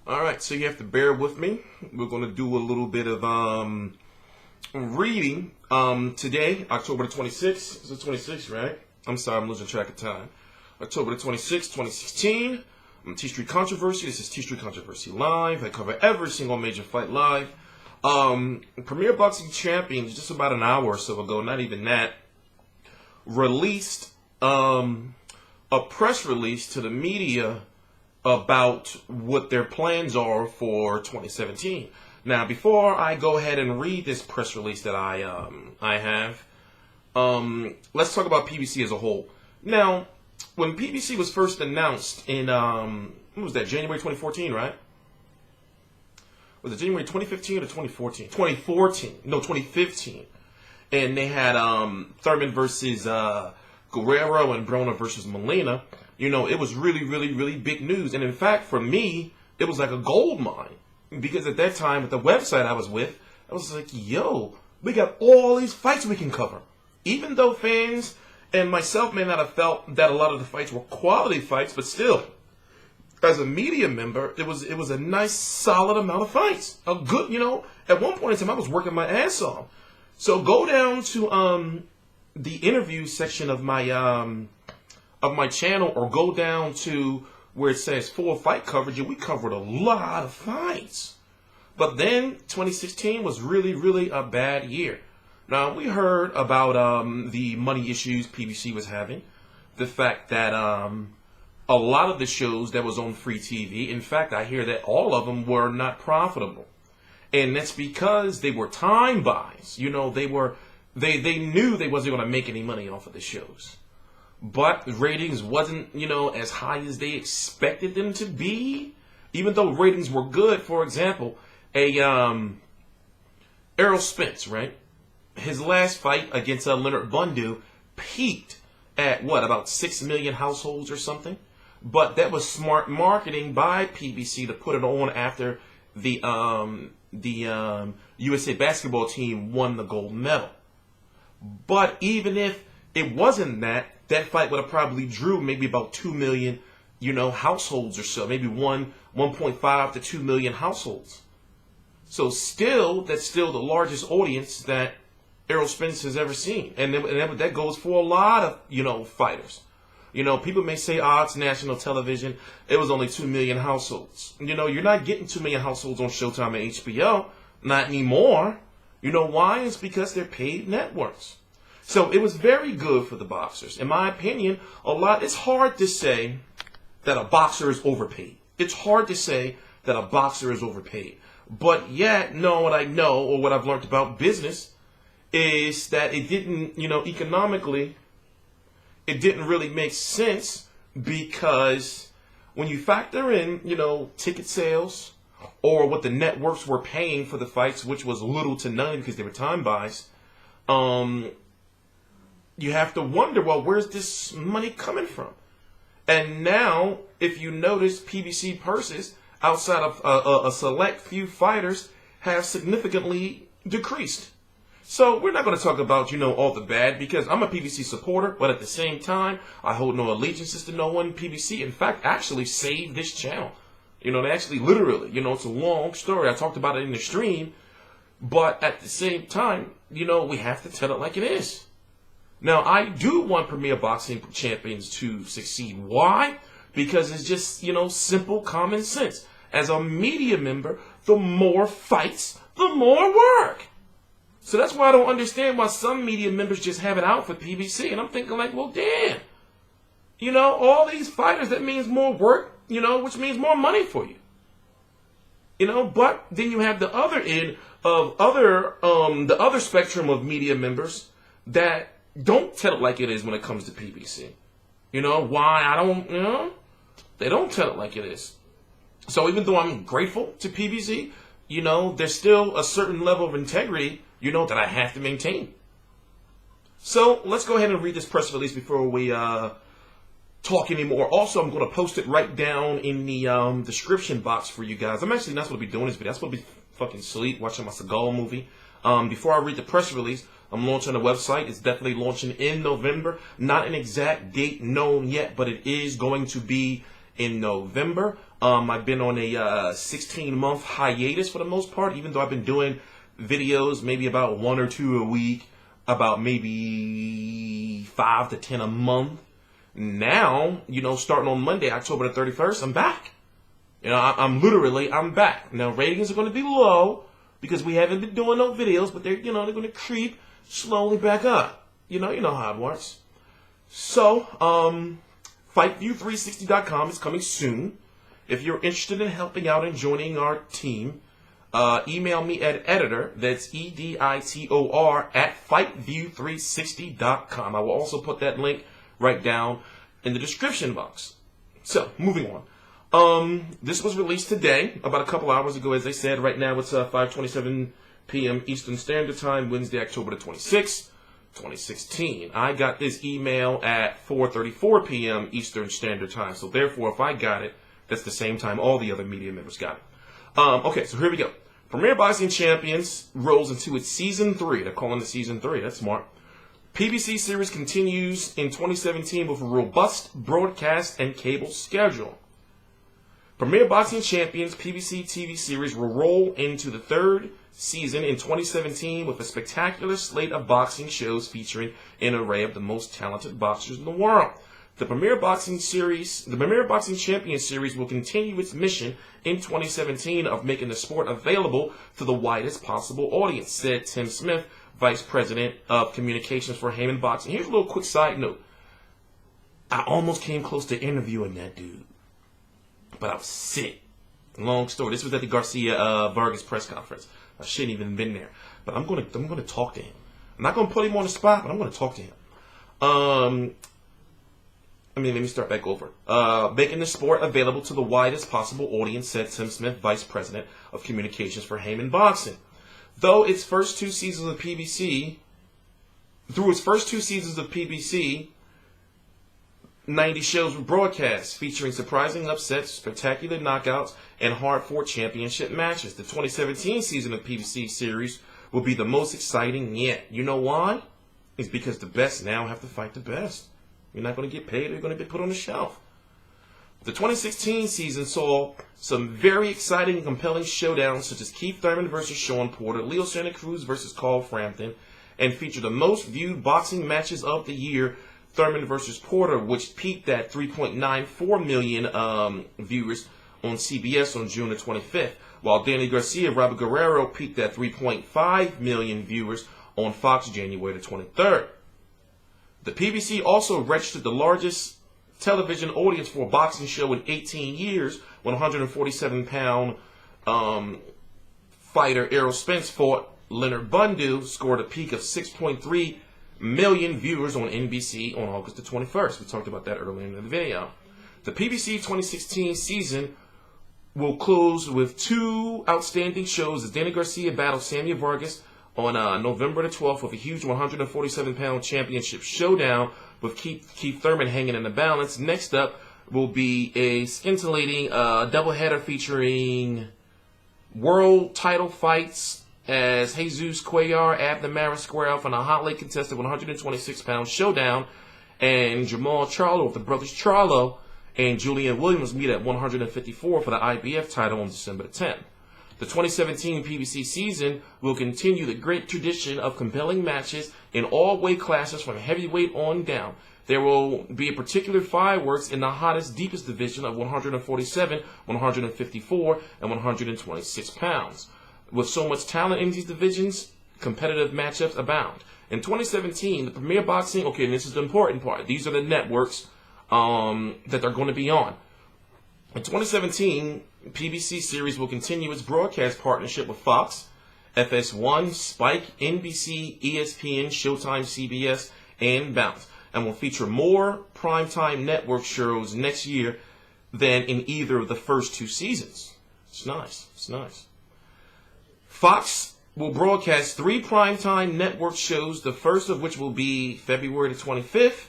All right, so you have to bear with me. We're going to do a little bit of reading today, October the 26th. Is it 26th, right? I'm sorry, I'm losing track of time. October the 26th, 2016. T Street Controversy. This is T Street Controversy Live. I cover every single major fight live. Premier Boxing Champions, just about an hour or so ago, not even that, released a press release to the media about what their plans are for 2017. Now, before I go ahead and read this press release that I have, let's talk about PBC as a whole. Now, when PBC was first announced in, when was that, January 2014, right? Was it January 2015 or 2014? 2014. No, 2015. And they had Thurman versus Guerrero and Broner versus Molina. You know, it was really, really, really big news. And in fact, for me, it was like a gold mine. Because at that time, at the website I was with, I was like, yo, we got all these fights we can cover. Even though fans and myself may not have felt that a lot of the fights were quality fights, but still, as a media member, it was a nice, solid amount of fights. A good, you know, at one point in time, I was working my ass off. So go down to the interview section of my channel, or go down to where it says full fight coverage, and we covered a lot of fights. But then 2016 was really, really a bad year. Now, we heard about the money issues PBC was having, the fact that a lot of the shows that was on free TV, in fact, I hear that all of them were not profitable. And that's because they were time buys. You know, they knew they wasn't going to make any money off of the shows. But ratings wasn't, you know, as high as they expected them to be. Even though ratings were good, for example, Errol Spence, right? His last fight against Leonard Bundu peaked at, what, about 6 million households or something? But that was smart marketing by PBC to put it on after the USA basketball team won the gold medal. But even if it wasn't that fight would have probably drew maybe about 2 million, you know, households or so, maybe 1.5 to 2 million households. So still, that's still the largest audience that Errol Spence has ever seen, and that goes for a lot of, you know, fighters. You know, people may say, it's national television. It was only 2 million households. You know, you're not getting 2 million households on Showtime and HBO, not anymore. You know why? It's because they're paid networks. So it was very good for the boxers. In my opinion, it's hard to say that a boxer is overpaid. It's hard to say that a boxer is overpaid. But yet, what I know, or what I've learned about business, is that it didn't, you know, economically, it didn't really make sense, because when you factor in, you know, ticket sales or what the networks were paying for the fights, which was little to none because they were time buys, you have to wonder, well, where's this money coming from? And now, if you notice, PBC purses outside of a select few fighters have significantly decreased. So we're not going to talk about, you know, all the bad, because I'm a PBC supporter, but at the same time, I hold no allegiances to no one. PBC, in fact, actually saved this channel. You know, they actually literally, you know, it's a long story. I talked about it in the stream, but at the same time, you know, we have to tell it like it is. Now, I do want Premier Boxing Champions to succeed. Why? Because it's just, you know, simple common sense. As a media member, the more fights, the more work. So that's why I don't understand why some media members just have it out for PBC. And I'm thinking like, well, damn. You know, all these fighters, that means more work, you know, which means more money for you. You know, but then you have the other end of the other spectrum of media members that don't tell it like it is when it comes to PBC. You know, they don't tell it like it is. So even though I'm grateful to PBC, you know, there's still a certain level of integrity, you know, that I have to maintain. So let's go ahead and read this press release before we talk anymore. Also, I'm going to post it right down in the description box for you guys. I'm actually not supposed to be doing this video. I'm supposed to be fucking asleep watching my Seagal movie. Before I read the press release, I'm launching a website. It's definitely launching in November. Not an exact date known yet, but it is going to be in November. I've been on a 16-month hiatus for the most part, even though I've been doing videos maybe about 1 or 2 a week, about maybe 5 to 10 a month. Now, starting on Monday, October the 31st, I'm back. I'm back. Now, ratings are going to be low because we haven't been doing no videos, but they're going to creep slowly back up. You know how it works. So, FightView360.com is coming soon. If you're interested in helping out and joining our team, email me at editor, that's EDITOR, at FightView360.com. I will also put that link right down in the description box. So, moving on. This was released today, about a couple hours ago, as I said. Right now it's 5:27 p.m. Eastern Standard Time, Wednesday, October the 26th, 2016. I got this email at 4:34 p.m. Eastern Standard Time. So, therefore, if I got it, that's the same time all the other media members got it. Okay, so here we go. Premier Boxing Champions rolls into its Season 3. They're calling it Season 3. That's smart. PBC series continues in 2017 with a robust broadcast and cable schedule. Premier Boxing Champions PBC TV series will roll into the 3rd season in 2017 with a spectacular slate of boxing shows featuring an array of the most talented boxers in the world. The Premier Boxing Champions series will continue its mission in 2017 of making the sport available to the widest possible audience, said Tim Smith, Vice President of Communications for Haymon Boxing. Here's a little quick side note. I almost came close to interviewing that dude, but I was sick. Long story. This was at the Garcia-Vargas press conference. I shouldn't even been there, but I'm gonna talk to him. I'm not gonna put him on the spot, but I'm gonna talk to him. Let me start back over. Making the sport available to the widest possible audience, said Tim Smith, Vice President of Communications for Haymon Boxing. Through its first 2 seasons of PBC, 90 shows were broadcast, featuring surprising upsets, spectacular knockouts, and hard-fought championship matches. The 2017 season of PBC series will be the most exciting yet. You know why? It's because the best now have to fight the best. You're not going to get paid, you're going to be put on the shelf. The 2016 season saw some very exciting and compelling showdowns such as Keith Thurman versus Shawn Porter, Leonard Cruz versus Frampton, and featured the most viewed boxing matches of the year, Thurman versus Porter, which peaked at 3.94 million viewers on CBS on June the 25th, while Danny Garcia-Robert Guerrero peaked at 3.5 million viewers on Fox January the 23rd. The PBC also registered the largest television audience for a boxing show in 18 years when 147-pound fighter Errol Spence fought Leonard Bundu, scored a peak of 6.3 million viewers on NBC on August the 21st. We talked about that earlier in the video. The PBC 2016 season will close with 2 outstanding shows as Danny Garcia battles Samuel Vargas on November the 12th with a huge 147-pound championship showdown with Keith Thurman hanging in the balance. Next up will be a scintillating doubleheader featuring world title fights as Jesus Cuellar, Abner Mariscal in a hotly contested 126-pound showdown, and Jamal Charlo with the brothers Charlo and Julian Williams meet at 154 for the IBF title on December the 10th. The 2017 PBC season will continue the great tradition of compelling matches in all weight classes from heavyweight on down. There will be a particular fireworks in the hottest, deepest division of 147, 154, and 126 pounds. With so much talent in these divisions, competitive matchups abound. In 2017, the Premier Boxing, and this is the important part, these are the networks that they're going to be on. In 2017, PBC series will continue its broadcast partnership with Fox, FS1, Spike, NBC, ESPN, Showtime, CBS, and Bounce, and will feature more primetime network shows next year than in either of the first 2 seasons. It's nice. It's nice. Fox will broadcast 3 primetime network shows, the first of which will be February the 25th.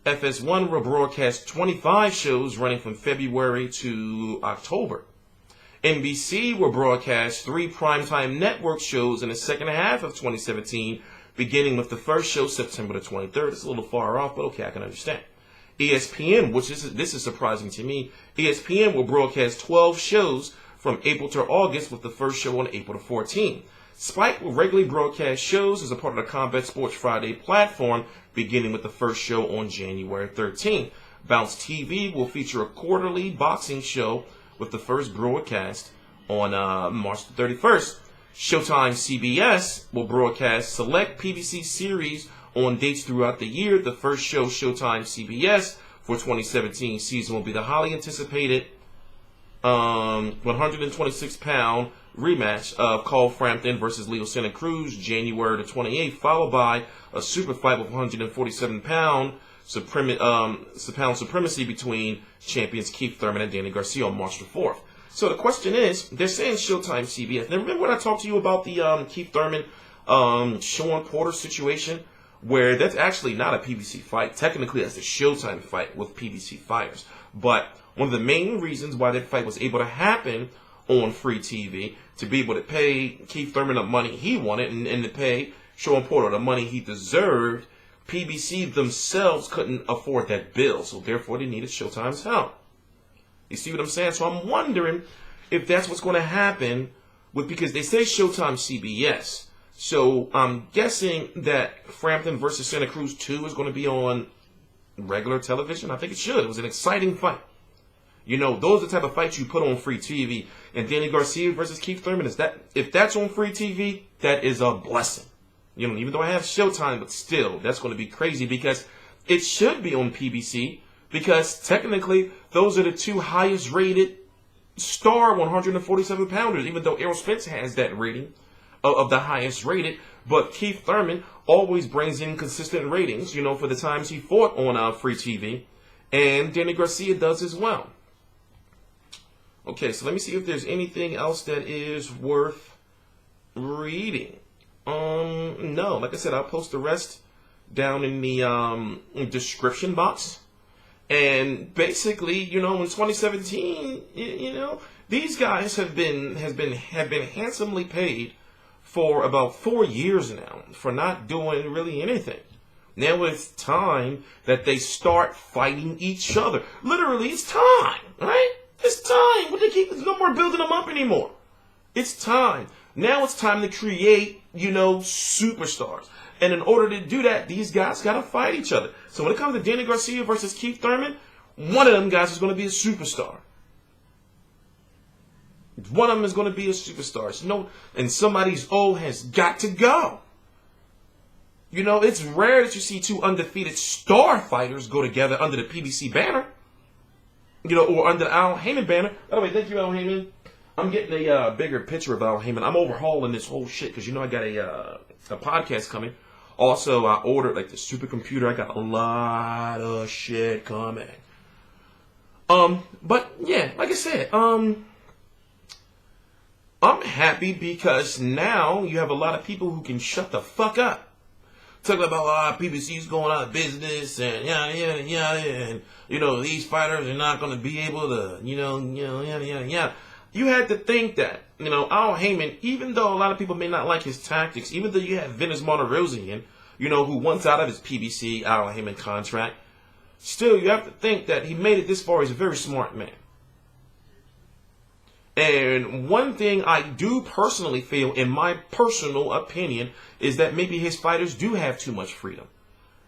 FS1 will broadcast 25 shows running from February to October. NBC will broadcast 3 primetime network shows in the second half of 2017, beginning with the first show September the 23rd. It's a little far off, but okay, I can understand. ESPN, which this is surprising to me, ESPN will broadcast 12 shows from April to August, with the first show on April the 14th. Spike will regularly broadcast shows as a part of the Combat Sports Friday platform, beginning with the first show on January 13th. Bounce TV will feature a quarterly boxing show with the first broadcast on March the 31st. Showtime CBS will broadcast select PBC series on dates throughout the year. The first show, Showtime CBS, for 2017 season will be the highly anticipated 126-pound rematch of Frampton versus Leo Santa Cruz, January the 28th, followed by a super fight with 147-pound supremacy between champions Keith Thurman and Danny Garcia on March the 4th. So the question is, they're saying Showtime CBS. Now remember when I talked to you about the Keith Thurman, Shawn Porter situation, where that's actually not a PBC fight. Technically, that's a Showtime fight with PBC fighters. But one of the main reasons why that fight was able to happen on free TV, to be able to pay Keith Thurman the money he wanted and to pay Shawn Porter the money he deserved, PBC themselves couldn't afford that bill, so therefore they needed Showtime's help. You see what I'm saying? So I'm wondering if that's what's going to happen because they say Showtime CBS. So I'm guessing that Frampton versus Santa Cruz 2 is going to be on regular television. I think it should. It was an exciting fight. You know, those are the type of fights you put on free TV. And Danny Garcia versus Keith Thurman, if that's on free TV, that is a blessing. You know, even though I have Showtime, but still, that's going to be crazy because it should be on PBC because technically those are the two highest rated star 147-pounders, even though Errol Spence has that rating of the highest rated. But Keith Thurman always brings in consistent ratings, you know, for the times he fought on free TV. And Danny Garcia does as well. Okay, so let me see if there's anything else that is worth reading. No, like I said, I'll post the rest down in the description box. And basically, you know, in 2017, you know, these guys have been handsomely paid for about 4 years now for not doing really anything. Now it's time that they start fighting each other. Literally, it's time, right? It's time. There's no more building them up anymore. It's time. Now it's time to create, you know, superstars. And in order to do that, these guys got to fight each other. So when it comes to Danny Garcia versus Keith Thurman, one of them guys is going to be a superstar. One of them is going to be a superstar. So, you know, and somebody's O has got to go. You know, it's rare that you see two undefeated star fighters go together under the PBC banner. You know, or under the Al Haymon banner. By the way, thank you, Al Haymon. I'm getting a bigger picture of Al Haymon. I'm overhauling this whole shit because, you know, I got a podcast coming. Also, I ordered, like, the supercomputer. I got a lot of shit coming. But, yeah, like I said, I'm happy because now you have a lot of people who can shut the fuck up. Talking about PBC's going out of business and yada, yada, yada, and, you know, these fighters are not going to be able to, you know, yada, yada, yada. You had to think that, you know, Al Haymon, even though a lot of people may not like his tactics, even though you have Venus Martirosyan, you know, who wants out of his PBC Al Haymon contract, still you have to think that he made it this far. He's a very smart man. And one thing I do personally feel, in my personal opinion, is that maybe his fighters do have too much freedom.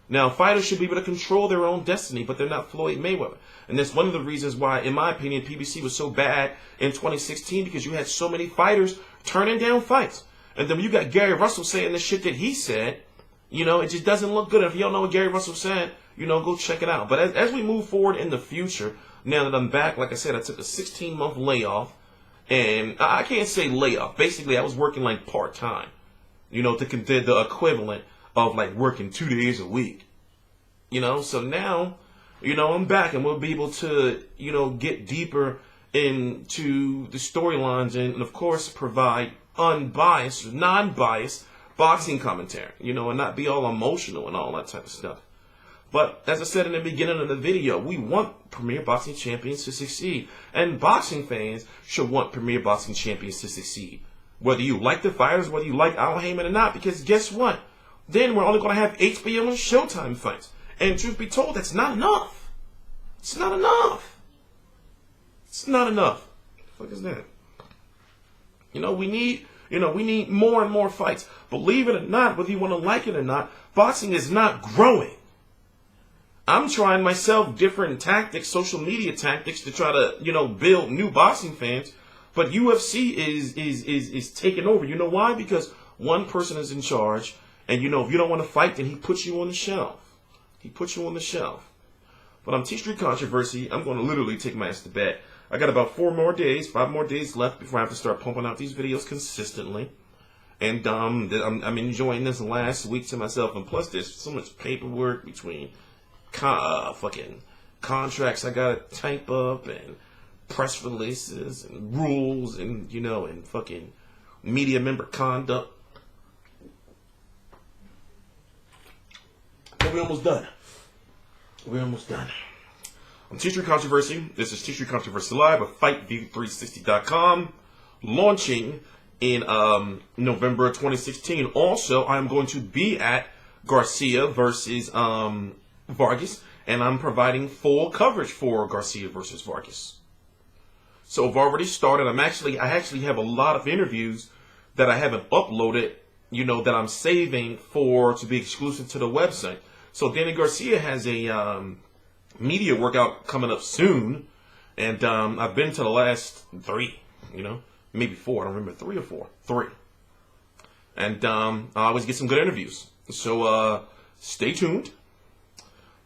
Now, fighters should be able to control their own destiny, but they're not Floyd Mayweather. And that's one of the reasons why, in my opinion, PBC was so bad in 2016, because you had so many fighters turning down fights. And then when you got Gary Russell saying the shit that he said, you know, it just doesn't look good. And if you don't know what Gary Russell said, you know, go check it out. But as we move forward in the future, now that I'm back, like I said, I took a 16-month layoff. And I can't say layoff. Basically, I was working like part-time, you know, to consider the equivalent of like working 2 days a week, you know. So now, you know, I'm back and we'll be able to, you know, get deeper into the storylines and, of course, provide unbiased, non-biased boxing commentary, you know, and not be all emotional and all that type of stuff. But as I said in the beginning of the video, we want Premier Boxing Champions to succeed. And boxing fans should want Premier Boxing Champions to succeed. Whether you like the fighters, whether you like Al Haymon or not. Because guess what? Then we're only going to have HBO and Showtime fights. And truth be told, that's not enough. It's not enough. It's not enough. What the fuck is that? We need more and more fights. Believe it or not, whether you want to like it or not, boxing is not growing. I'm trying myself different tactics, social media tactics to try to, build new boxing fans. But UFC is taking over. You know why? Because one person is in charge. And, if you don't want to fight, then he puts you on the shelf. But I'm T-Street Controversy. I'm going to literally take my ass to bed. I got about 5 more days left before I have to start pumping out these videos consistently. And I'm enjoying this last week to myself. And plus, there's so much paperwork between fucking contracts I got to type up and press releases and rules and, and fucking media member conduct. But we're almost done. I'm T-Street Controversy. This is T-Street Controversy Live of FightView360.com, launching in November 2016. Also, I'm going to be at Garcia versus Vargas, and I'm providing full coverage for Garcia versus Vargas. So I've already started. I actually have a lot of interviews that I haven't uploaded, that I'm saving to be exclusive to the website. So Danny Garcia has a media workout coming up soon, and I've been to the last 3, maybe 4. I don't remember, 3 or 4. 3. And I always get some good interviews. So stay tuned.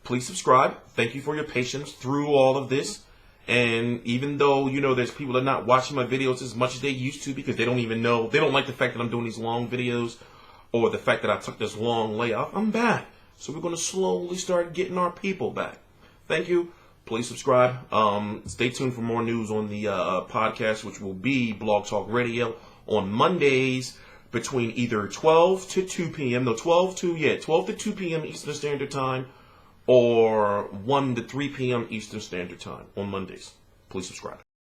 Please subscribe. Thank you for your patience through all of this. And even though, there's people that are not watching my videos as much as they used to because they don't even know, they don't like the fact that I'm doing these long videos or the fact that I took this long layoff, I'm back. So we're going to slowly start getting our people back. Thank you. Please subscribe. Stay tuned for more news on the podcast, which will be Blog Talk Radio on Mondays between either 12 to 2 p.m. No, 12 to 2 p.m. Eastern Standard Time or 1 to 3 p.m. Eastern Standard Time on Mondays. Please subscribe.